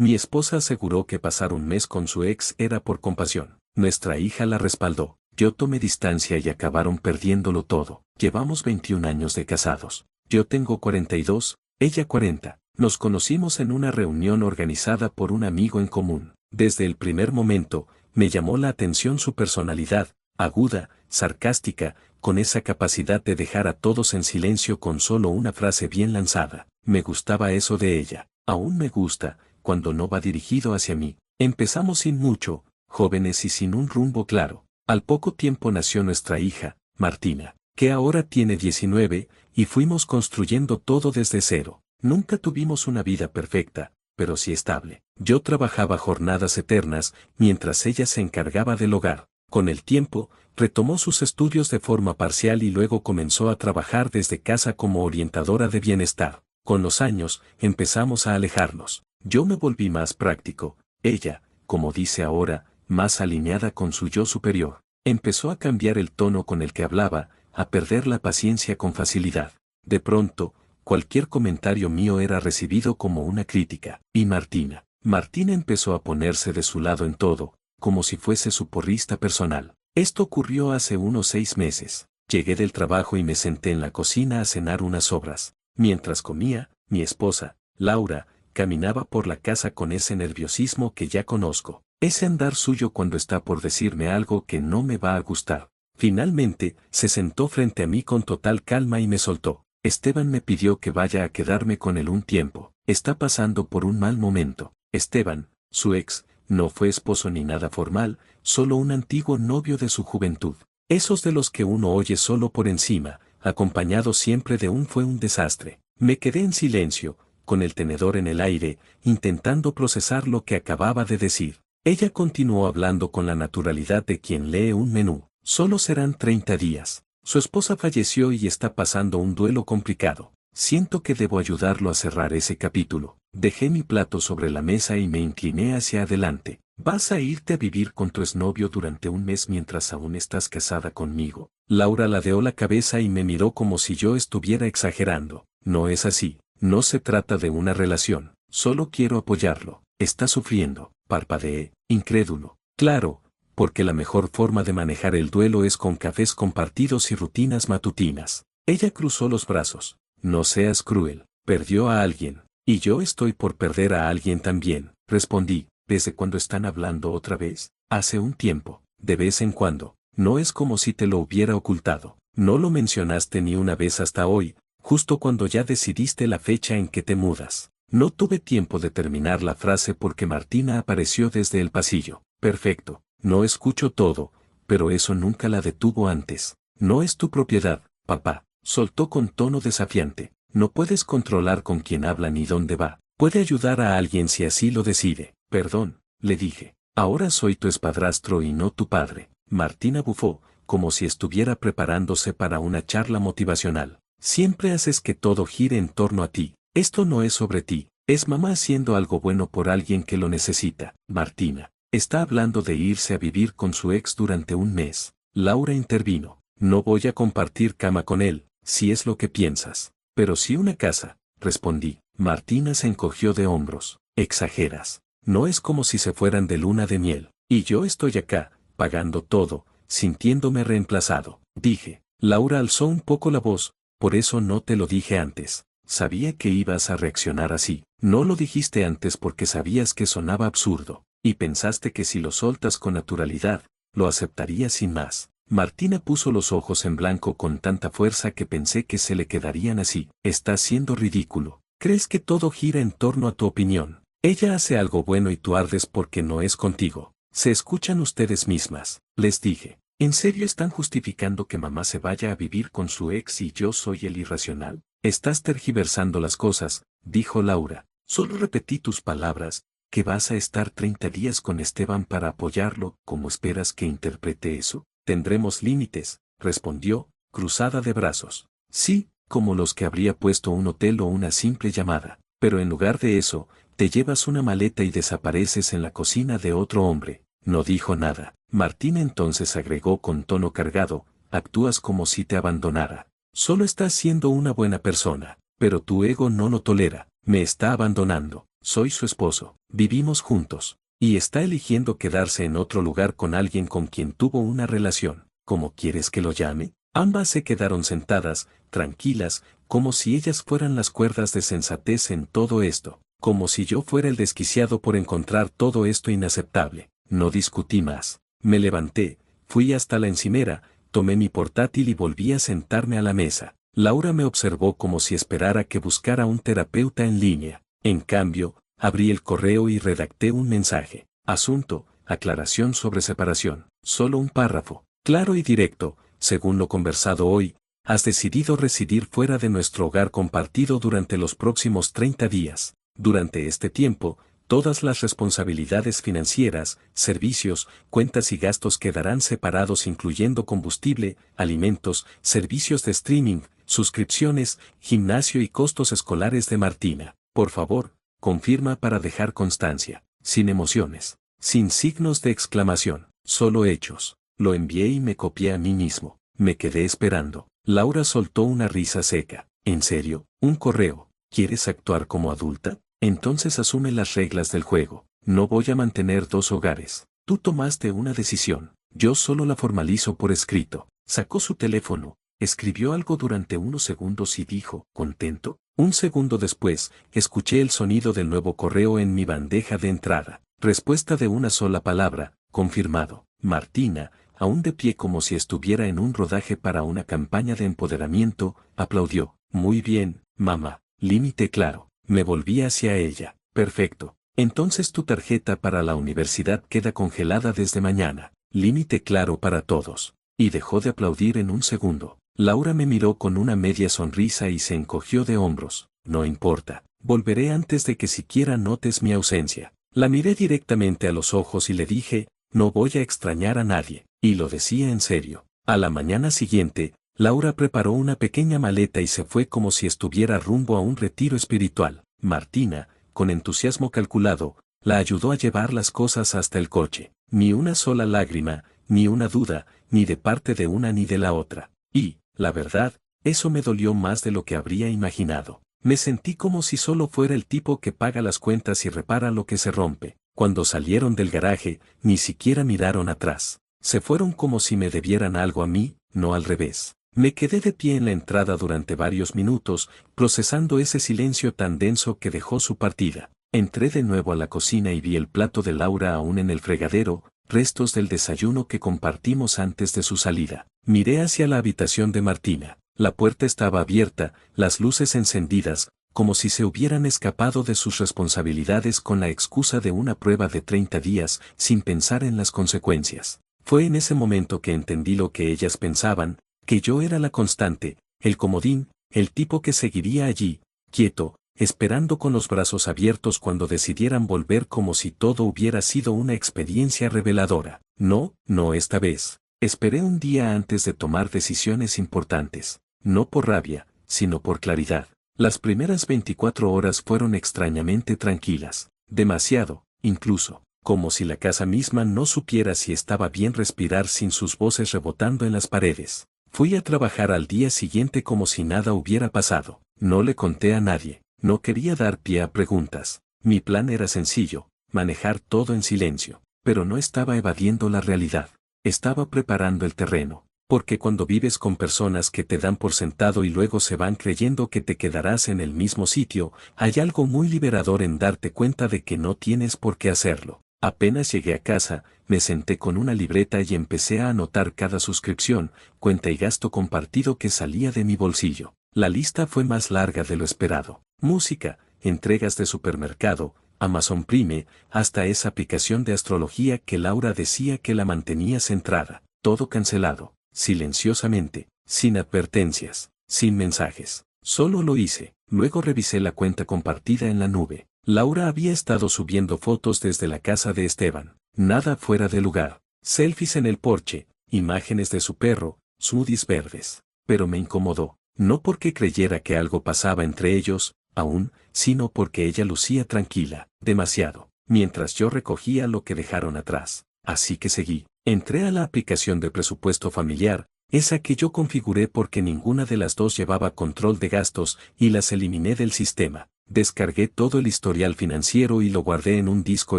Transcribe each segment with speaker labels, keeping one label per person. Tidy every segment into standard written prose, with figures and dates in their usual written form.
Speaker 1: Mi esposa aseguró que pasar un mes con su ex era por compasión. Nuestra hija la respaldó. Yo tomé distancia y acabaron perdiéndolo todo. Llevamos 21 años de casados. Yo tengo 42, ella 40. Nos conocimos en una reunión organizada por un amigo en común. Desde el primer momento, me llamó la atención su personalidad, aguda, sarcástica, con esa capacidad de dejar a todos en silencio con solo una frase bien lanzada. Me gustaba eso de ella. Aún me gusta, cuando no va dirigido hacia mí. Empezamos sin mucho, jóvenes y sin un rumbo claro. Al poco tiempo nació nuestra hija, Martina, que ahora tiene 19, y fuimos construyendo todo desde cero. Nunca tuvimos una vida perfecta, pero sí estable. Yo trabajaba jornadas eternas, mientras ella se encargaba del hogar. Con el tiempo, retomó sus estudios de forma parcial y luego comenzó a trabajar desde casa como orientadora de bienestar. Con los años, empezamos a alejarnos. Yo me volví más práctico. Ella, como dice ahora, más alineada con su yo superior. Empezó a cambiar el tono con el que hablaba, a perder la paciencia con facilidad. De pronto, cualquier comentario mío era recibido como una crítica. Y Martina empezó a ponerse de su lado en todo, como si fuese su porrista personal. Esto ocurrió hace unos 6 meses. Llegué del trabajo y me senté en la cocina a cenar unas sobras. Mientras comía, mi esposa, Laura, caminaba por la casa con ese nerviosismo que ya conozco. Ese andar suyo cuando está por decirme algo que no me va a gustar. Finalmente, se sentó frente a mí con total calma y me soltó. Esteban me pidió que vaya a quedarme con él un tiempo. Está pasando por un mal momento. Esteban, su ex, no fue esposo ni nada formal, solo un antiguo novio de su juventud. Esos de los que uno oye solo por encima, acompañado siempre de un fue un desastre. Me quedé en silencio, con el tenedor en el aire, intentando procesar lo que acababa de decir. Ella continuó hablando con la naturalidad de quien lee un menú. Solo serán 30 días. Su esposa falleció y está pasando un duelo complicado. Siento que debo ayudarlo a cerrar ese capítulo. Dejé mi plato sobre la mesa y me incliné hacia adelante. ¿Vas a irte a vivir con tu exnovio durante un mes mientras aún estás casada conmigo? Laura ladeó la cabeza y me miró como si yo estuviera exagerando. No es así. No se trata de una relación. Solo quiero apoyarlo. Está sufriendo. Parpadeé, incrédulo. Claro, porque la mejor forma de manejar el duelo es con cafés compartidos y rutinas matutinas. Ella cruzó los brazos. No seas cruel. Perdió a alguien. Y yo estoy por perder a alguien también. Respondí. ¿Desde cuándo están hablando otra vez? Hace un tiempo. De vez en cuando. No es como si te lo hubiera ocultado. No lo mencionaste ni una vez hasta hoy, justo cuando ya decidiste la fecha en que te mudas. No tuve tiempo de terminar la frase porque Martina apareció desde el pasillo. Perfecto. No escucho todo, pero eso nunca la detuvo antes. No es tu propiedad, papá. Soltó con tono desafiante. No puedes controlar con quién habla ni dónde va. Puede ayudar a alguien si así lo decide. Perdón, le dije. Ahora soy tu espadrastro y no tu padre. Martina bufó, como si estuviera preparándose para una charla motivacional. Siempre haces que todo gire en torno a ti. Esto no es sobre ti. Es mamá haciendo algo bueno por alguien que lo necesita. Martina está hablando de irse a vivir con su ex durante un mes. Laura intervino. No voy a compartir cama con él, si es lo que piensas. Pero sí una casa, respondí. Martina se encogió de hombros. Exageras. No es como si se fueran de luna de miel. Y yo estoy acá, pagando todo, sintiéndome reemplazado. Dije. Laura alzó un poco la voz. Por eso no te lo dije antes. Sabía que ibas a reaccionar así. No lo dijiste antes porque sabías que sonaba absurdo. Y pensaste que si lo soltas con naturalidad, lo aceptarías sin más. Martina puso los ojos en blanco con tanta fuerza que pensé que se le quedarían así. Estás siendo ridículo. ¿Crees que todo gira en torno a tu opinión? Ella hace algo bueno y tú ardes porque no es contigo. Se escuchan ustedes mismas, les dije. ¿En serio están justificando que mamá se vaya a vivir con su ex y yo soy el irracional? Estás tergiversando las cosas, dijo Laura. Solo repetí tus palabras, que vas a estar 30 días con Esteban para apoyarlo. ¿Cómo esperas que interprete eso? Tendremos límites, respondió, cruzada de brazos. Sí, como los que habría puesto un hotel o una simple llamada. Pero en lugar de eso, te llevas una maleta y desapareces en la cocina de otro hombre. No dijo nada. Martina entonces agregó con tono cargado, actúas como si te abandonara. Solo estás siendo una buena persona, pero tu ego no lo tolera, me está abandonando. Soy su esposo. Vivimos juntos. Y está eligiendo quedarse en otro lugar con alguien con quien tuvo una relación. ¿Cómo quieres que lo llame? Ambas se quedaron sentadas, tranquilas, como si ellas fueran las cuerdas de sensatez en todo esto, como si yo fuera el desquiciado por encontrar todo esto inaceptable. No discutí más. Me levanté, fui hasta la encimera, tomé mi portátil y volví a sentarme a la mesa. Laura me observó como si esperara que buscara un terapeuta en línea. En cambio, abrí el correo y redacté un mensaje. Asunto, aclaración sobre separación. Solo un párrafo, claro y directo. Según lo conversado hoy, has decidido residir fuera de nuestro hogar compartido durante los próximos 30 días. Durante este tiempo, todas las responsabilidades financieras, servicios, cuentas y gastos quedarán separados incluyendo combustible, alimentos, servicios de streaming, suscripciones, gimnasio y costos escolares de Martina. Por favor, confirma para dejar constancia. Sin emociones. Sin signos de exclamación. Solo hechos. Lo envié y me copié a mí mismo. Me quedé esperando. Laura soltó una risa seca. ¿En serio? ¿Un correo? ¿Quieres actuar como adulta? Entonces asume las reglas del juego. No voy a mantener dos hogares. Tú tomaste una decisión. Yo solo la formalizo por escrito. Sacó su teléfono. Escribió algo durante unos segundos y dijo, ¿contento? Un segundo después, escuché el sonido del nuevo correo en mi bandeja de entrada. Respuesta de una sola palabra, confirmado. Martina, aún de pie como si estuviera en un rodaje para una campaña de empoderamiento, aplaudió. Muy bien, mamá. Límite claro. Me volví hacia ella. Perfecto. Entonces tu tarjeta para la universidad queda congelada desde mañana. Límite claro para todos. Y dejó de aplaudir en un segundo. Laura me miró con una media sonrisa y se encogió de hombros. No importa. Volveré antes de que siquiera notes mi ausencia. La miré directamente a los ojos y le dije, no voy a extrañar a nadie. Y lo decía en serio. A la mañana siguiente, Laura preparó una pequeña maleta y se fue como si estuviera rumbo a un retiro espiritual. Martina, con entusiasmo calculado, la ayudó a llevar las cosas hasta el coche. Ni una sola lágrima, ni una duda, ni de parte de una ni de la otra. Y, la verdad, eso me dolió más de lo que habría imaginado. Me sentí como si solo fuera el tipo que paga las cuentas y repara lo que se rompe. Cuando salieron del garaje, ni siquiera miraron atrás. Se fueron como si me debieran algo a mí, no al revés. Me quedé de pie en la entrada durante varios minutos, procesando ese silencio tan denso que dejó su partida. Entré de nuevo a la cocina y vi el plato de Laura aún en el fregadero, restos del desayuno que compartimos antes de su salida. Miré hacia la habitación de Martina. La puerta estaba abierta, las luces encendidas, como si se hubieran escapado de sus responsabilidades con la excusa de una prueba de 30 días, sin pensar en las consecuencias. Fue en ese momento que entendí lo que ellas pensaban, que yo era la constante, el comodín, el tipo que seguiría allí, quieto, esperando con los brazos abiertos cuando decidieran volver como si todo hubiera sido una experiencia reveladora. No, no esta vez. Esperé un día antes de tomar decisiones importantes, no por rabia, sino por claridad. Las primeras 24 horas fueron extrañamente tranquilas, demasiado, incluso, como si la casa misma no supiera si estaba bien respirar sin sus voces rebotando en las paredes. Fui a trabajar al día siguiente como si nada hubiera pasado. No le conté a nadie, no quería dar pie a preguntas. Mi plan era sencillo, manejar todo en silencio, pero no estaba evadiendo la realidad. Estaba preparando el terreno, porque cuando vives con personas que te dan por sentado y luego se van creyendo que te quedarás en el mismo sitio, hay algo muy liberador en darte cuenta de que no tienes por qué hacerlo. Apenas llegué a casa, me senté con una libreta y empecé a anotar cada suscripción, cuenta y gasto compartido que salía de mi bolsillo. La lista fue más larga de lo esperado. Música, entregas de supermercado, Amazon Prime, hasta esa aplicación de astrología que Laura decía que la mantenía centrada. Todo cancelado, silenciosamente, sin advertencias, sin mensajes. Solo lo hice. Luego revisé la cuenta compartida en la nube. Laura había estado subiendo fotos desde la casa de Esteban. Nada fuera de lugar. Selfies en el porche, imágenes de su perro, smoothies verdes. Pero me incomodó. No porque creyera que algo pasaba entre ellos, aún, sino porque ella lucía tranquila, demasiado, mientras yo recogía lo que dejaron atrás. Así que seguí. Entré a la aplicación de presupuesto familiar, esa que yo configuré porque ninguna de las dos llevaba control de gastos, y las eliminé del sistema. Descargué todo el historial financiero y lo guardé en un disco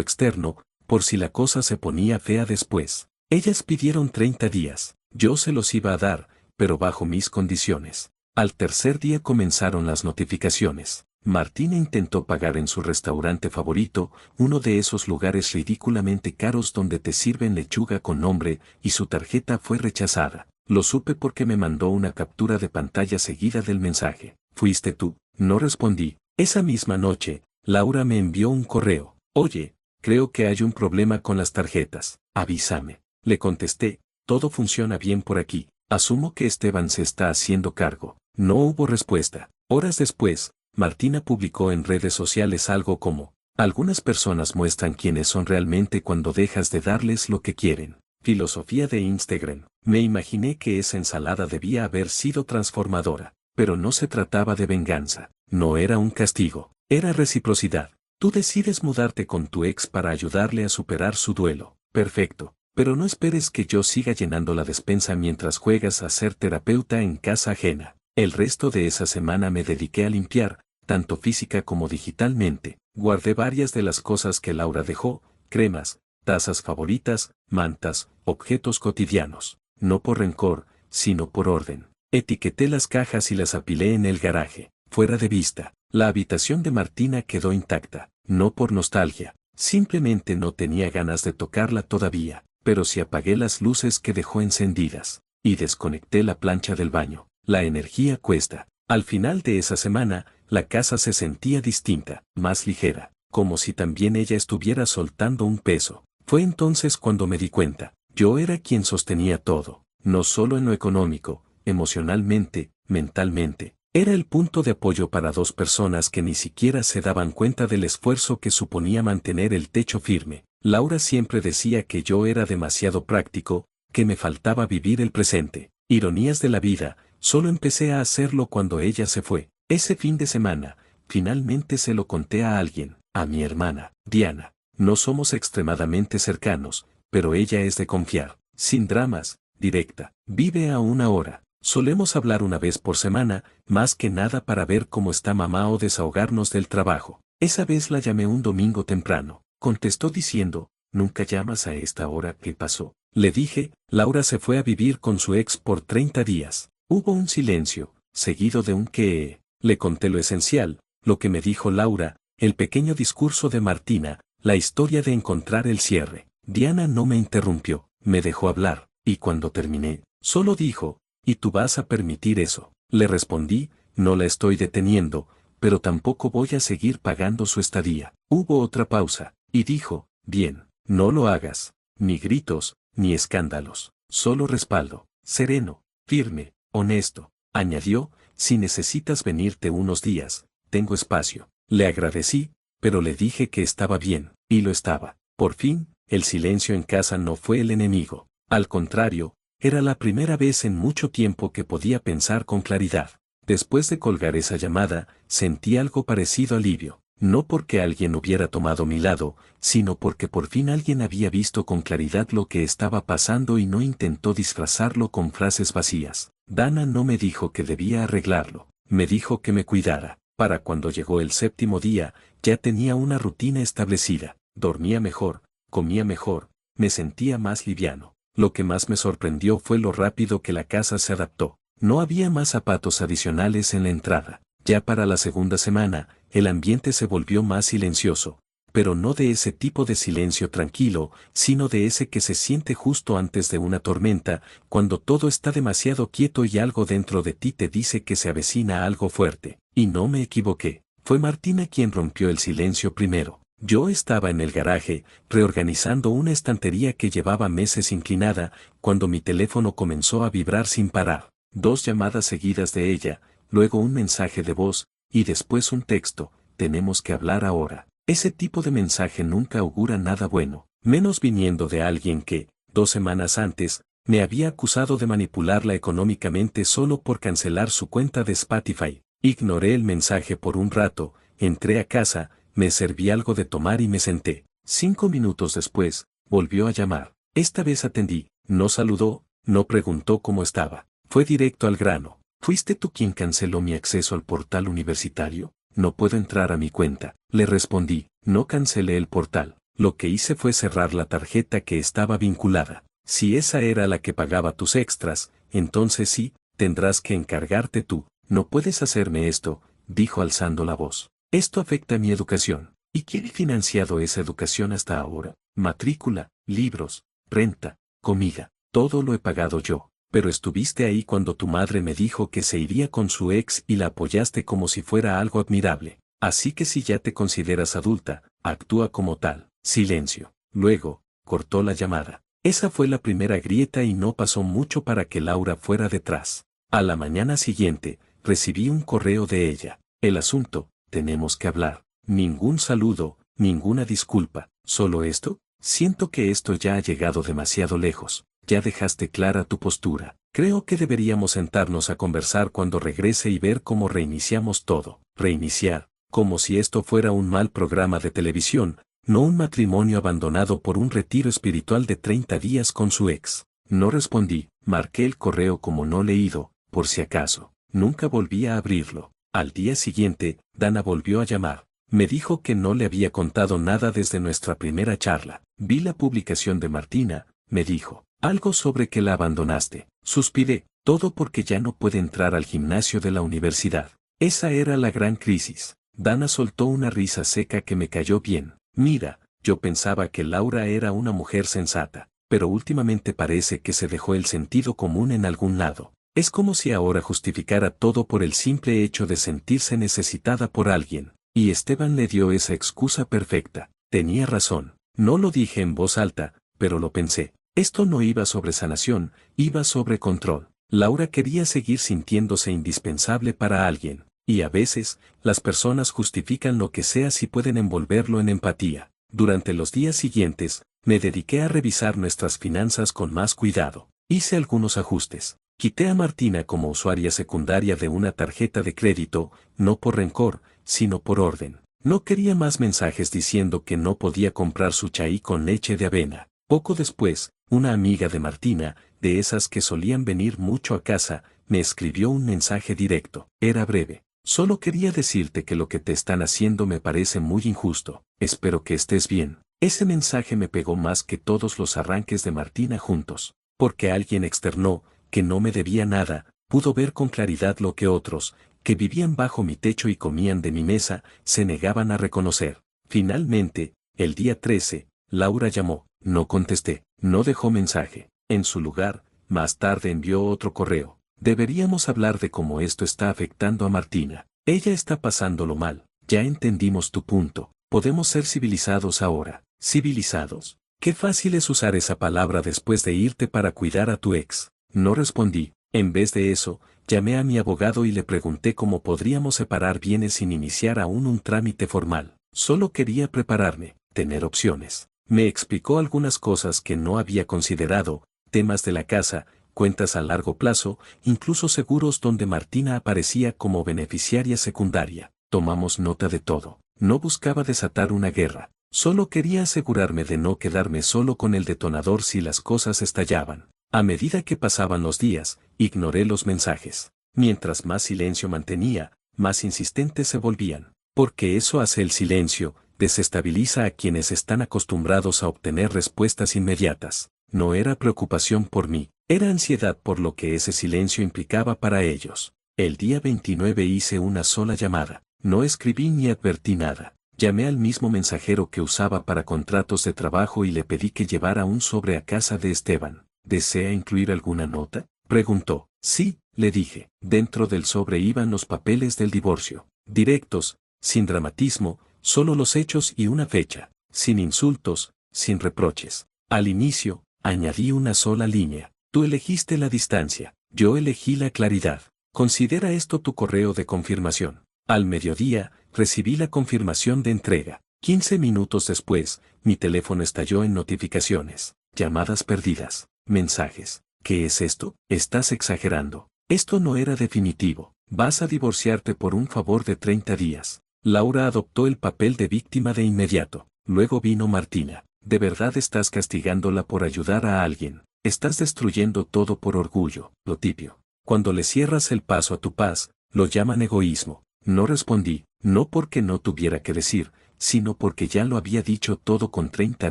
Speaker 1: externo, por si la cosa se ponía fea después. Ellas pidieron 30 días. Yo se los iba a dar, pero bajo mis condiciones. Al tercer día comenzaron las notificaciones. Martina intentó pagar en su restaurante favorito, uno de esos lugares ridículamente caros donde te sirven lechuga con nombre, y su tarjeta fue rechazada. Lo supe porque me mandó una captura de pantalla seguida del mensaje. ¿Fuiste tú? No respondí. Esa misma noche, Laura me envió un correo. Oye, creo que hay un problema con las tarjetas. Avísame. Le contesté, todo funciona bien por aquí. Asumo que Esteban se está haciendo cargo. No hubo respuesta. Horas después, Martina publicó en redes sociales algo como: algunas personas muestran quiénes son realmente cuando dejas de darles lo que quieren. Filosofía de Instagram. Me imaginé que esa ensalada debía haber sido transformadora, pero no se trataba de venganza. No era un castigo, era reciprocidad. Tú decides mudarte con tu ex para ayudarle a superar su duelo. Perfecto. Pero no esperes que yo siga llenando la despensa mientras juegas a ser terapeuta en casa ajena. El resto de esa semana me dediqué a limpiar, tanto física como digitalmente. Guardé varias de las cosas que Laura dejó: cremas, tazas favoritas, mantas, objetos cotidianos. No por rencor, sino por orden. Etiqueté las cajas y las apilé en el garaje, fuera de vista. La habitación de Martina quedó intacta, no por nostalgia. Simplemente no tenía ganas de tocarla todavía. Pero si apagué las luces que dejó encendidas, y desconecté la plancha del baño. La energía cuesta. Al final de esa semana, la casa se sentía distinta, más ligera, como si también ella estuviera soltando un peso. Fue entonces cuando me di cuenta, yo era quien sostenía todo, no solo en lo económico, emocionalmente, mentalmente. Era el punto de apoyo para dos personas que ni siquiera se daban cuenta del esfuerzo que suponía mantener el techo firme. Laura siempre decía que yo era demasiado práctico, que me faltaba vivir el presente. Ironías de la vida, solo empecé a hacerlo cuando ella se fue. Ese fin de semana, finalmente se lo conté a alguien, a mi hermana, Diana. No somos extremadamente cercanos, pero ella es de confiar. Sin dramas, directa. Vive a una hora. Solemos hablar una vez por semana, más que nada para ver cómo está mamá o desahogarnos del trabajo. Esa vez la llamé un domingo temprano. Contestó diciendo: ¿nunca llamas a esta hora? ¿Qué pasó? Le dije: Laura se fue a vivir con su ex por 30 días. Hubo un silencio, seguido de un ¿qué? Le conté lo esencial, lo que me dijo Laura, el pequeño discurso de Martina, la historia de encontrar el cierre. Diana no me interrumpió, me dejó hablar, y cuando terminé, solo dijo: ¿y tú vas a permitir eso? Le respondí: no la estoy deteniendo, pero tampoco voy a seguir pagando su estadía. Hubo otra pausa, y dijo: bien, no lo hagas. Ni gritos, ni escándalos, solo respaldo. Sereno, firme, honesto. Añadió: si necesitas venirte unos días, tengo espacio. Le agradecí, pero le dije que estaba bien, y lo estaba. Por fin, el silencio en casa no fue el enemigo. Al contrario, era la primera vez en mucho tiempo que podía pensar con claridad. Después de colgar esa llamada, sentí algo parecido a alivio. No porque alguien hubiera tomado mi lado, sino porque por fin alguien había visto con claridad lo que estaba pasando y no intentó disfrazarlo con frases vacías. Dana no me dijo que debía arreglarlo, me dijo que me cuidara. Para cuando llegó el séptimo día, ya tenía una rutina establecida. Dormía mejor, comía mejor, me sentía más liviano. Lo que más me sorprendió fue lo rápido que la casa se adaptó. No había más zapatos adicionales en la entrada. Ya para la segunda semana, el ambiente se volvió más silencioso, pero no de ese tipo de silencio tranquilo, sino de ese que se siente justo antes de una tormenta, cuando todo está demasiado quieto y algo dentro de ti te dice que se avecina algo fuerte. Y no me equivoqué. Fue Martina quien rompió el silencio primero. Yo estaba en el garaje, reorganizando una estantería que llevaba meses inclinada, cuando mi teléfono comenzó a vibrar sin parar. 2 llamadas seguidas de ella, luego un mensaje de voz, y después un texto: tenemos que hablar ahora. Ese tipo de mensaje nunca augura nada bueno, menos viniendo de alguien que, 2 semanas antes, me había acusado de manipularla económicamente solo por cancelar su cuenta de Spotify. Ignoré el mensaje por un rato, entré a casa, me serví algo de tomar y me senté. 5 minutos después, volvió a llamar. Esta vez atendí. No saludó, no preguntó cómo estaba. Fue directo al grano. ¿Fuiste tú quien canceló mi acceso al portal universitario? no puedo entrar a mi cuenta. Le respondí, no cancelé el portal. Lo que hice fue cerrar la tarjeta que estaba vinculada. Si esa era la que pagaba tus extras, entonces sí, tendrás que encargarte tú. No puedes hacerme esto, dijo alzando la voz. Esto afecta mi educación. ¿Y quién ha financiado esa educación hasta ahora? Matrícula, libros, renta, comida, todo lo he pagado yo. Pero estuviste ahí cuando tu madre me dijo que se iría con su ex y la apoyaste como si fuera algo admirable. Así que si ya te consideras adulta, actúa como tal. Silencio. Luego, cortó la llamada. Esa fue la primera grieta y no pasó mucho para que Laura fuera detrás. A la mañana siguiente, recibí un correo de ella. El asunto, tenemos que hablar. Ningún saludo, ninguna disculpa. ¿Solo esto? Siento que esto ya ha llegado demasiado lejos. Ya dejaste clara tu postura. Creo que deberíamos sentarnos a conversar cuando regrese y ver cómo reiniciamos todo. Reiniciar, como si esto fuera un mal programa de televisión, no un matrimonio abandonado por un retiro espiritual de 30 días con su ex. No respondí, marqué el correo como no leído, por si acaso. Nunca volví a abrirlo. Al día siguiente, Dana volvió a llamar. Me dijo que no le había contado nada desde nuestra primera charla. Vi la publicación de Martina, me dijo. Algo sobre que la abandonaste. Suspiré, todo porque ya no puede entrar al gimnasio de la universidad. Esa era la gran crisis. Dana soltó una risa seca que me cayó bien. Mira, yo pensaba que Laura era una mujer sensata, pero últimamente parece que se dejó el sentido común en algún lado. Es como si ahora justificara todo por el simple hecho de sentirse necesitada por alguien. Y Esteban le dio esa excusa perfecta. Tenía razón. No lo dije en voz alta, pero lo pensé. Esto no iba sobre sanación, iba sobre control. Laura quería seguir sintiéndose indispensable para alguien, y a veces, las personas justifican lo que sea si pueden envolverlo en empatía. Durante los días siguientes, me dediqué a revisar nuestras finanzas con más cuidado. Hice algunos ajustes. Quité a Martina como usuaria secundaria de una tarjeta de crédito, no por rencor, sino por orden. No quería más mensajes diciendo que no podía comprar su chaí con leche de avena. Poco después, una amiga de Martina, de esas que solían venir mucho a casa, me escribió un mensaje directo. Era breve. Solo quería decirte que lo que te están haciendo me parece muy injusto. Espero que estés bien. Ese mensaje me pegó más que todos los arranques de Martina juntos. Porque alguien externó, que no me debía nada, pudo ver con claridad lo que otros, que vivían bajo mi techo y comían de mi mesa, se negaban a reconocer. Finalmente, el día 13, Laura llamó. No contesté, no dejó mensaje. En su lugar, más tarde envió otro correo. Deberíamos hablar de cómo esto está afectando a Martina. Ella está pasándolo mal. Ya entendimos tu punto. Podemos ser civilizados ahora. ¿Civilizados? Qué fácil es usar esa palabra después de irte para cuidar a tu ex. No respondí. En vez de eso, llamé a mi abogado y le pregunté cómo podríamos separar bienes sin iniciar aún un trámite formal. Solo quería prepararme, tener opciones. Me explicó algunas cosas que no había considerado, temas de la casa, cuentas a largo plazo, incluso seguros donde Martina aparecía como beneficiaria secundaria. Tomamos nota de todo. No buscaba desatar una guerra. Solo quería asegurarme de no quedarme solo con el detonador si las cosas estallaban. A medida que pasaban los días, ignoré los mensajes. Mientras más silencio mantenía, más insistentes se volvían. Porque eso hace el silencio, desestabiliza a quienes están acostumbrados a obtener respuestas inmediatas. No era preocupación por mí, era ansiedad por lo que ese silencio implicaba para ellos. El día 29 hice una sola llamada. No escribí ni advertí nada. Llamé al mismo mensajero que usaba para contratos de trabajo y le pedí que llevara un sobre a casa de Esteban. ¿Desea incluir alguna nota?, preguntó. Sí, le dije. Dentro del sobre iban los papeles del divorcio. Directos, sin dramatismo, solo los hechos y una fecha. Sin insultos, sin reproches. Al inicio, añadí una sola línea. Tú elegiste la distancia, yo elegí la claridad. Considera esto tu correo de confirmación. Al mediodía, recibí la confirmación de entrega. 15 minutos después, mi teléfono estalló en notificaciones. Llamadas perdidas. Mensajes. ¿Qué es esto? Estás exagerando. Esto no era definitivo. Vas a divorciarte por un favor de 30 días. Laura adoptó el papel de víctima de inmediato. Luego vino Martina. ¿De verdad estás castigándola por ayudar a alguien? Estás destruyendo todo por orgullo. Lo tibio. Cuando le cierras el paso a tu paz, lo llaman egoísmo. No respondí. no porque no tuviera que decir, sino porque ya lo había dicho todo con 30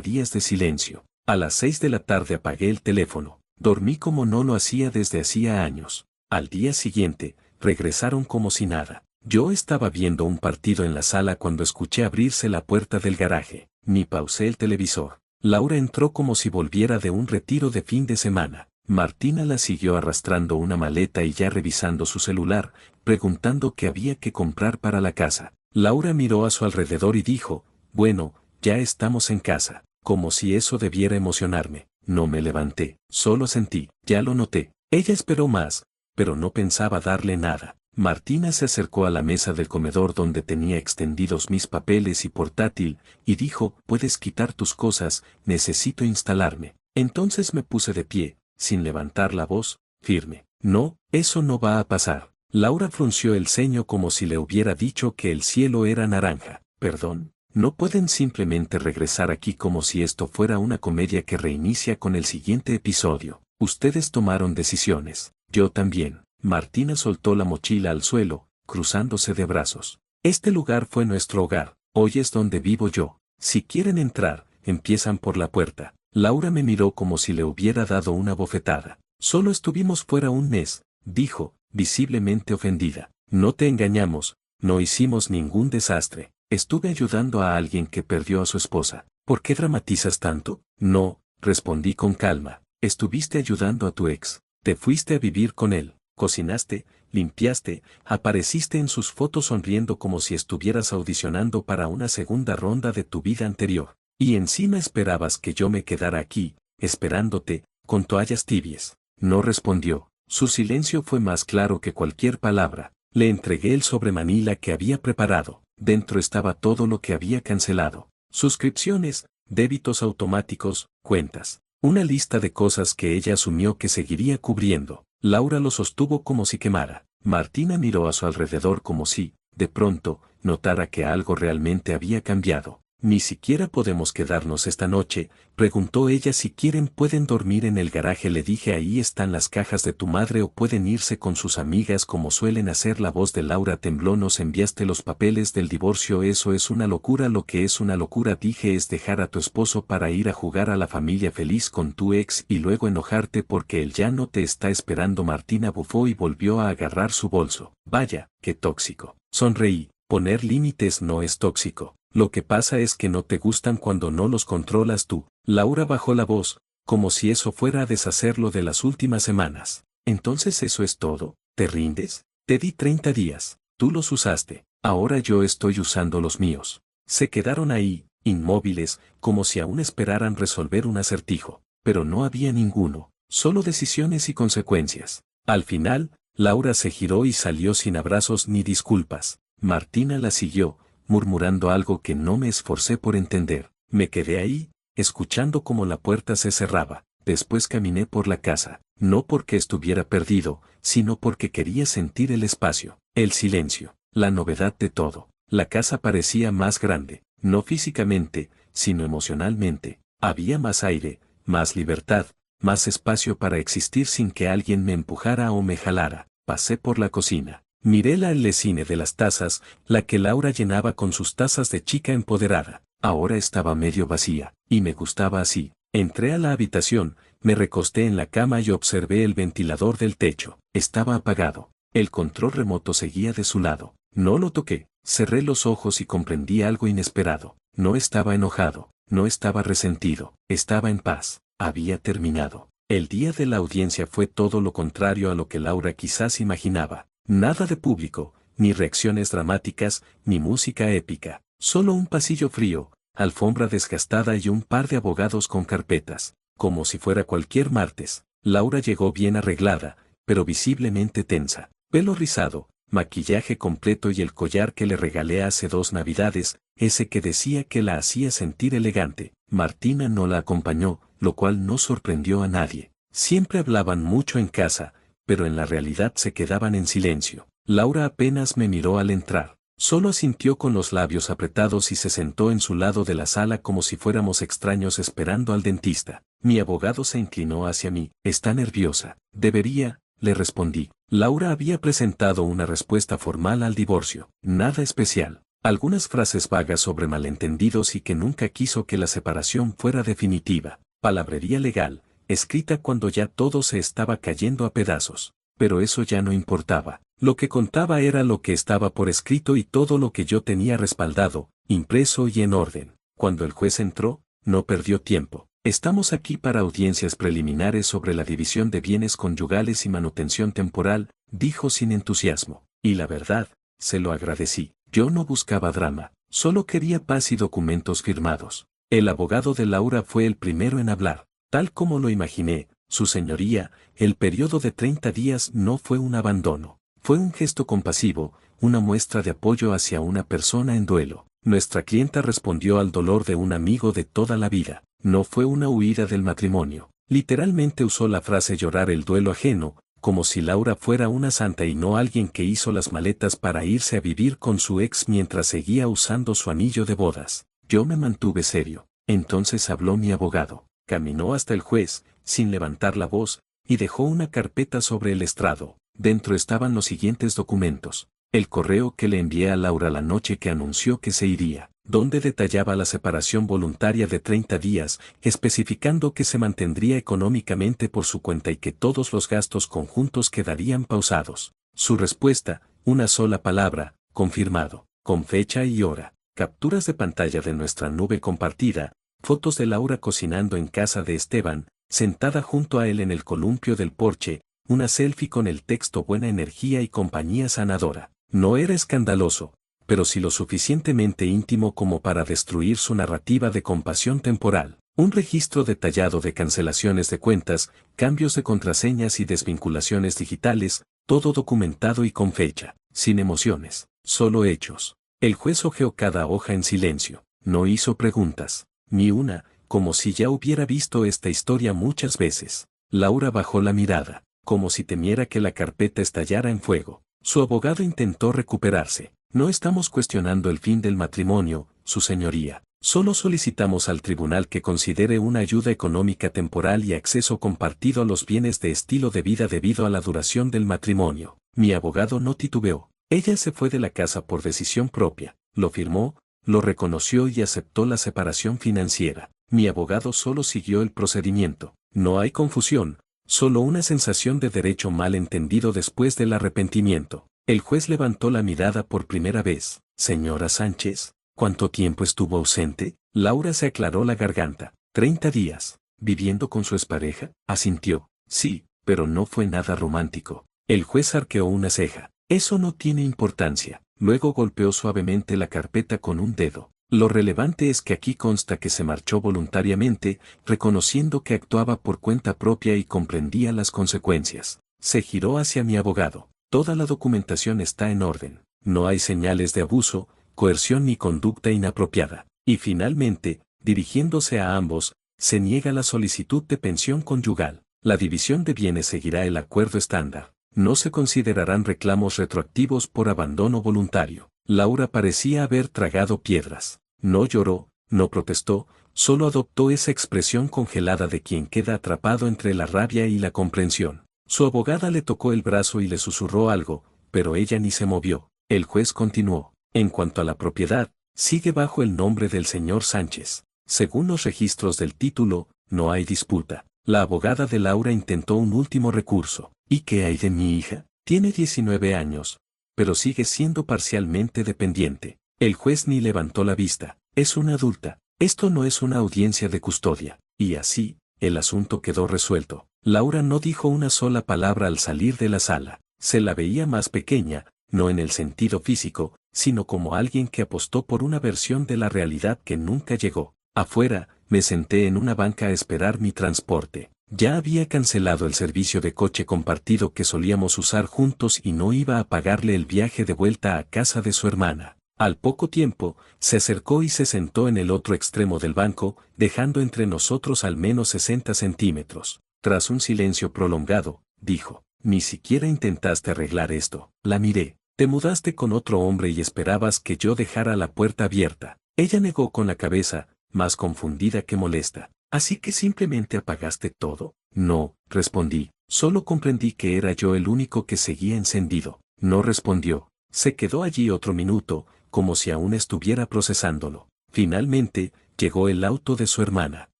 Speaker 1: días de silencio. A las 6 de la tarde apagué el teléfono. Dormí como no lo hacía desde hacía años. Al día siguiente, regresaron como si nada. Yo estaba viendo un partido en la sala cuando escuché abrirse la puerta del garaje. Ni pausé el televisor. Laura entró como si volviera de un retiro de fin de semana. Martina la siguió arrastrando una maleta y ya revisando su celular, preguntando qué había que comprar para la casa. Laura miró a su alrededor y dijo, bueno, ya estamos en casa. Como si eso debiera emocionarme. No me levanté, solo sentí, ya lo noté. Ella esperó más, pero no pensaba darle nada. Martina se acercó a la mesa del comedor donde tenía extendidos mis papeles y portátil, y dijo, puedes quitar tus cosas, necesito instalarme. Entonces me puse de pie, sin levantar la voz, firme. No, eso no va a pasar. Laura frunció el ceño como si le hubiera dicho que el cielo era naranja. Perdón, no pueden simplemente regresar aquí como si esto fuera una comedia que reinicia con el siguiente episodio. Ustedes tomaron decisiones, yo también. Martina soltó la mochila al suelo, cruzándose de brazos. Este lugar fue nuestro hogar, hoy es donde vivo yo. Si quieren entrar, empiezan por la puerta. Laura me miró como si le hubiera dado una bofetada. Solo estuvimos fuera un mes, dijo, visiblemente ofendida. No te engañamos, no hicimos ningún desastre. Estuve ayudando a alguien que perdió a su esposa. ¿Por qué dramatizas tanto? No, respondí con calma. Estuviste ayudando a tu ex. Te fuiste a vivir con él. Cocinaste, limpiaste, apareciste en sus fotos sonriendo como si estuvieras audicionando para una segunda ronda de tu vida anterior. Y encima esperabas que yo me quedara aquí, esperándote, con toallas tibias. No respondió. Su silencio fue más claro que cualquier palabra. Le entregué el sobre Manila que había preparado. Dentro estaba todo lo que había cancelado. Suscripciones, débitos automáticos, cuentas. Una lista de cosas que ella asumió que seguiría cubriendo. Laura lo sostuvo como si quemara. Martina miró a su alrededor como si, de pronto, notara que algo realmente había cambiado. Ni siquiera podemos quedarnos esta noche, preguntó ella. Si quieren pueden dormir en el garaje, le dije. Ahí están las cajas de tu madre o pueden irse con sus amigas como suelen hacer. La voz de Laura tembló. Nos enviaste los papeles del divorcio, eso es una locura. Lo que es una locura, dije, es dejar a tu esposo para ir a jugar a la familia feliz con tu ex y luego enojarte porque él ya no te está esperando. Martina bufó y volvió a agarrar su bolso. Vaya, qué tóxico. Sonreí. Poner límites no es tóxico. Lo que pasa es que no te gustan cuando no los controlas tú. Laura bajó la voz, como si eso fuera a deshacerlo de las últimas semanas. Entonces eso es todo, ¿te rindes? Te di 30 días, tú los usaste, ahora yo estoy usando los míos. Se quedaron ahí, inmóviles, como si aún esperaran resolver un acertijo, pero no había ninguno, solo decisiones y consecuencias. Al final, Laura se giró y salió sin abrazos ni disculpas. Martina la siguió, murmurando algo que no me esforcé por entender. Me quedé ahí, escuchando cómo la puerta se cerraba. Después caminé por la casa, no porque estuviera perdido, sino porque quería sentir el espacio, el silencio, la novedad de todo. La casa parecía más grande, no físicamente, sino emocionalmente. Había más aire, más libertad, más espacio para existir sin que alguien me empujara o me jalara. Pasé por la cocina. Miré la lesine de las tazas, la que Laura llenaba con sus tazas de chica empoderada. Ahora estaba medio vacía, y me gustaba así. Entré a la habitación, me recosté en la cama y observé el ventilador del techo. Estaba apagado. El control remoto seguía de su lado. No lo toqué. Cerré los ojos y comprendí algo inesperado. No estaba enojado, no estaba resentido, estaba en paz. Había terminado. El día de la audiencia fue todo lo contrario a lo que Laura quizás imaginaba. Nada de público, ni reacciones dramáticas, ni música épica. Solo un pasillo frío, alfombra desgastada y un par de abogados con carpetas. Como si fuera cualquier martes. Laura llegó bien arreglada, pero visiblemente tensa. Pelo rizado, maquillaje completo y el collar que le regalé hace 2 navidades, ese que decía que la hacía sentir elegante. Martina no la acompañó, lo cual no sorprendió a nadie. Siempre hablaban mucho en casa, pero en la realidad se quedaban en silencio. Laura apenas me miró al entrar. Solo asintió con los labios apretados y se sentó en su lado de la sala como si fuéramos extraños esperando al dentista. Mi abogado se inclinó hacia mí. Está nerviosa. Debería, le respondí. Laura había presentado una respuesta formal al divorcio, nada especial. Algunas frases vagas sobre malentendidos y que nunca quiso que la separación fuera definitiva. Palabrería legal, escrita cuando ya todo se estaba cayendo a pedazos. Pero eso ya no importaba. Lo que contaba era lo que estaba por escrito y todo lo que yo tenía respaldado, impreso y en orden. Cuando el juez entró, no perdió tiempo. Estamos aquí para audiencias preliminares sobre la división de bienes conyugales y manutención temporal, dijo sin entusiasmo. Y la verdad, se lo agradecí. Yo no buscaba drama, solo quería paz y documentos firmados. El abogado de Laura fue el primero en hablar. Tal como lo imaginé, su señoría, el periodo de 30 días no fue un abandono. Fue un gesto compasivo, una muestra de apoyo hacia una persona en duelo. Nuestra clienta respondió al dolor de un amigo de toda la vida. No fue una huida del matrimonio. Literalmente usó la frase llorar el duelo ajeno, como si Laura fuera una santa y no alguien que hizo las maletas para irse a vivir con su ex mientras seguía usando su anillo de bodas. Yo me mantuve serio. Entonces habló mi abogado. Caminó hasta el juez, sin levantar la voz, y dejó una carpeta sobre el estrado. Dentro estaban los siguientes documentos. El correo que le envié a Laura la noche que anunció que se iría, donde detallaba la separación voluntaria de 30 días, especificando que se mantendría económicamente por su cuenta y que todos los gastos conjuntos quedarían pausados. Su respuesta, una sola palabra, confirmado, con fecha y hora. Capturas de pantalla de nuestra nube compartida, fotos de Laura cocinando en casa de Esteban, sentada junto a él en el columpio del porche, una selfie con el texto buena energía y compañía sanadora. No era escandaloso, pero sí lo suficientemente íntimo como para destruir su narrativa de compasión temporal. Un registro detallado de cancelaciones de cuentas, cambios de contraseñas y desvinculaciones digitales, todo documentado y con fecha, sin emociones, solo hechos. El juez hojeó cada hoja en silencio, no hizo preguntas, ni una, como si ya hubiera visto esta historia muchas veces. Laura bajó la mirada, como si temiera que la carpeta estallara en fuego. Su abogado intentó recuperarse. No estamos cuestionando el fin del matrimonio, su señoría. Solo solicitamos al tribunal que considere una ayuda económica temporal y acceso compartido a los bienes de estilo de vida debido a la duración del matrimonio. Mi abogado no titubeó. Ella se fue de la casa por decisión propia, lo firmó, lo reconoció y aceptó la separación financiera. Mi abogado solo siguió el procedimiento. No hay confusión, solo una sensación de derecho mal entendido después del arrepentimiento. El juez levantó la mirada por primera vez. Señora Sánchez, ¿cuánto tiempo estuvo ausente? Laura se aclaró la garganta. 30 días. ¿Viviendo con su expareja? Asintió. Sí, pero no fue nada romántico. El juez arqueó una ceja. Eso no tiene importancia. Luego golpeó suavemente la carpeta con un dedo. Lo relevante es que aquí consta que se marchó voluntariamente, reconociendo que actuaba por cuenta propia y comprendía las consecuencias. Se giró hacia mi abogado. Toda la documentación está en orden. No hay señales de abuso, coerción ni conducta inapropiada. Y finalmente, dirigiéndose a ambos, se niega la solicitud de pensión conyugal. La división de bienes seguirá el acuerdo estándar. No se considerarán reclamos retroactivos por abandono voluntario. Laura parecía haber tragado piedras. No lloró, no protestó, solo adoptó esa expresión congelada de quien queda atrapado entre la rabia y la comprensión. Su abogada le tocó el brazo y le susurró algo, pero ella ni se movió. El juez continuó. En cuanto a la propiedad, sigue bajo el nombre del señor Sánchez. Según los registros del título, no hay disputa. La abogada de Laura intentó un último recurso. ¿Y qué hay de mi hija? Tiene 19 años, pero sigue siendo parcialmente dependiente. El juez ni levantó la vista. Es una adulta. Esto no es una audiencia de custodia. Y así, el asunto quedó resuelto. Laura no dijo una sola palabra al salir de la sala. Se la veía más pequeña, no en el sentido físico, sino como alguien que apostó por una versión de la realidad que nunca llegó. Afuera, me senté en una banca a esperar mi transporte. Ya había cancelado el servicio de coche compartido que solíamos usar juntos y no iba a pagarle el viaje de vuelta a casa de su hermana. Al poco tiempo, se acercó y se sentó en el otro extremo del banco, dejando entre nosotros al menos 60 centímetros. Tras un silencio prolongado, dijo, «Ni siquiera intentaste arreglar esto». La miré. «Te mudaste con otro hombre y esperabas que yo dejara la puerta abierta». Ella negó con la cabeza, más confundida que molesta. «Así que simplemente apagaste todo». No, respondí. Solo comprendí que era yo el único que seguía encendido. No respondió. Se quedó allí otro minuto, como si aún estuviera procesándolo. Finalmente, llegó el auto de su hermana.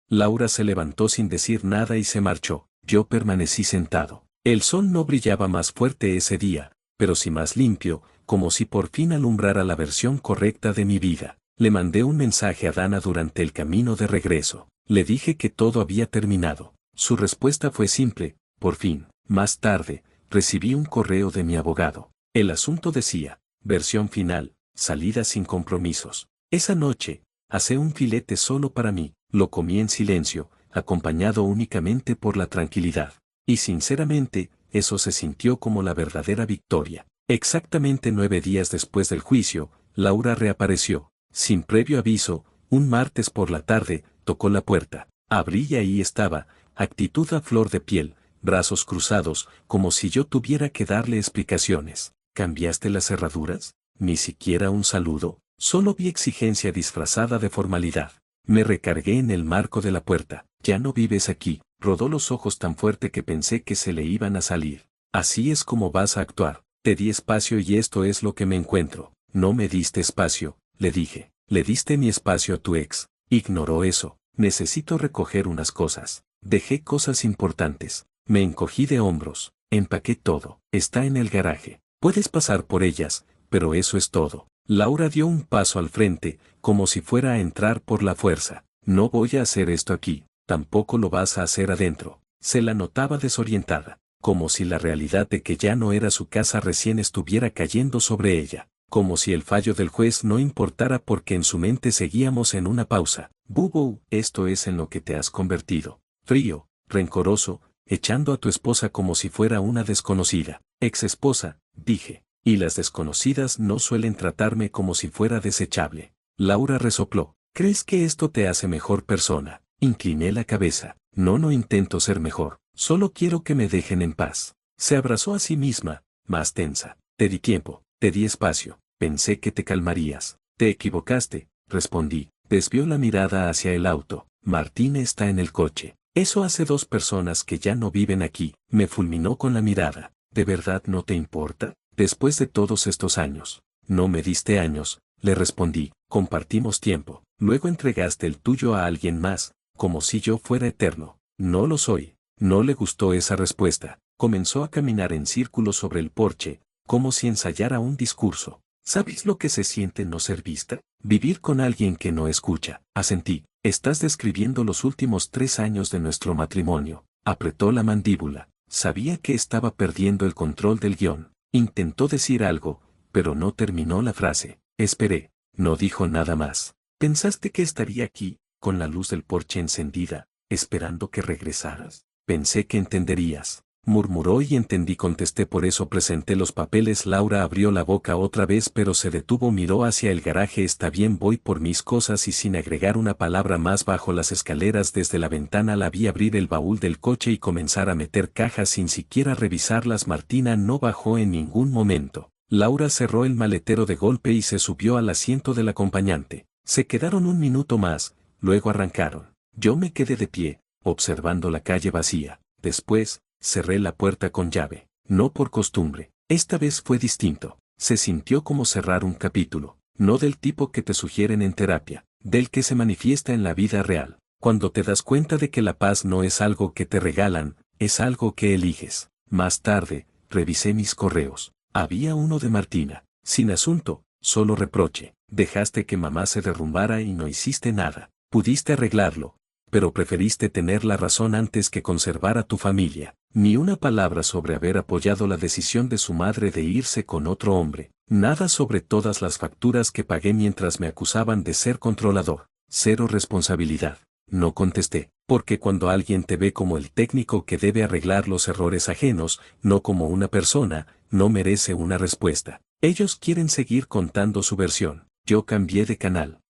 Speaker 1: Laura se levantó sin decir nada y se marchó. Yo permanecí sentado. El sol no brillaba más fuerte ese día, pero sí más limpio, como si por fin alumbrara la versión correcta de mi vida. Le mandé un mensaje a Dana durante el camino de regreso. Le dije que todo había terminado. Su respuesta fue simple: por fin. Más tarde, recibí un correo de mi abogado. El asunto decía: versión final, salida sin compromisos. Esa noche, asé un filete solo para mí, lo comí en silencio, acompañado únicamente por la tranquilidad. Y sinceramente, eso se sintió como la verdadera victoria. Exactamente 9 días después del juicio, Laura reapareció. Sin previo aviso, un martes por la tarde, tocó la puerta. Abrí y ahí estaba, actitud a flor de piel, brazos cruzados, como si yo tuviera que darle explicaciones. ¿Cambiaste las cerraduras? Ni siquiera un saludo. Solo vi exigencia disfrazada de formalidad. Me recargué en el marco de la puerta. Ya no vives aquí. Rodó los ojos tan fuerte que pensé que se le iban a salir. Así es como vas a actuar. Te di espacio y esto es lo que me encuentro. No me diste espacio, le dije. Le diste mi espacio a tu ex. Ignoró eso. Necesito recoger unas cosas. Dejé cosas importantes. Me encogí de hombros. Empaqué todo. Está en el garaje. Puedes pasar por ellas, pero eso es todo. Laura dio un paso al frente, como si fuera a entrar por la fuerza. No voy a hacer esto aquí. Tampoco lo vas a hacer adentro. Se la notaba desorientada, como si la realidad de que ya no era su casa recién estuviera cayendo sobre ella, como si el fallo del juez no importara porque en su mente seguíamos en una pausa. Bubu, esto es en lo que te has convertido. Frío, rencoroso, echando a tu esposa como si fuera una desconocida. Ex esposa, dije, y las desconocidas no suelen tratarme como si fuera desechable. Laura resopló. ¿Crees que esto te hace mejor persona? Incliné la cabeza. No intento ser mejor. Solo quiero que me dejen en paz. Se abrazó a sí misma, más tensa. Te di tiempo, te di espacio. Pensé que te calmarías. Te equivocaste, respondí. Desvió la mirada hacia el auto. Martín está en el coche. Eso hace 2 personas que ya no viven aquí. Me fulminó con la mirada. ¿De verdad no te importa? Después de todos estos años. No me diste años, le respondí. Compartimos tiempo. Luego entregaste el tuyo a alguien más, como si yo fuera eterno. No lo soy. No le gustó esa respuesta. Comenzó a caminar en círculos sobre el porche, como si ensayara un discurso. ¿Sabes lo que se siente no ser vista? Vivir con alguien que no escucha. Asentí. Estás describiendo los últimos 3 años de nuestro matrimonio. Apretó la mandíbula. Sabía que estaba perdiendo el control del guión. Intentó decir algo, pero no terminó la frase. Esperé. No dijo nada más. ¿Pensaste que estaría aquí, con la luz del porche encendida, esperando que regresaras? Pensé que entenderías. Murmuró y entendí, contesté, por eso presenté los papeles. Laura abrió la boca otra vez pero se detuvo, miró hacia el garaje. Está bien, voy por mis cosas, y sin agregar una palabra más bajó las escaleras. Desde la ventana la vi abrir el baúl del coche y comenzar a meter cajas sin siquiera revisarlas. Martina no bajó en ningún momento. Laura cerró el maletero de golpe y se subió al asiento del acompañante. Se quedaron un minuto más, luego arrancaron. Yo me quedé de pie, observando la calle vacía. Después, cerré la puerta con llave. No por costumbre. Esta vez fue distinto. Se sintió como cerrar un capítulo. No del tipo que te sugieren en terapia, del que se manifiesta en la vida real. Cuando te das cuenta de que la paz no es algo que te regalan, es algo que eliges. Más tarde, revisé mis correos. Había uno de Martina. Sin asunto, solo reproche. Dejaste que mamá se derrumbara y no hiciste nada. Pudiste arreglarlo, pero preferiste tener la razón antes que conservar a tu familia. Ni una palabra sobre haber apoyado la decisión de su madre de irse con otro hombre. Nada sobre todas las facturas que pagué mientras me acusaban de ser controlador. Cero responsabilidad. No contesté, porque cuando alguien te ve como el técnico que debe arreglar los errores ajenos, no como una persona, no merece una respuesta. Ellos quieren seguir contando su versión. Yo cambié de canal.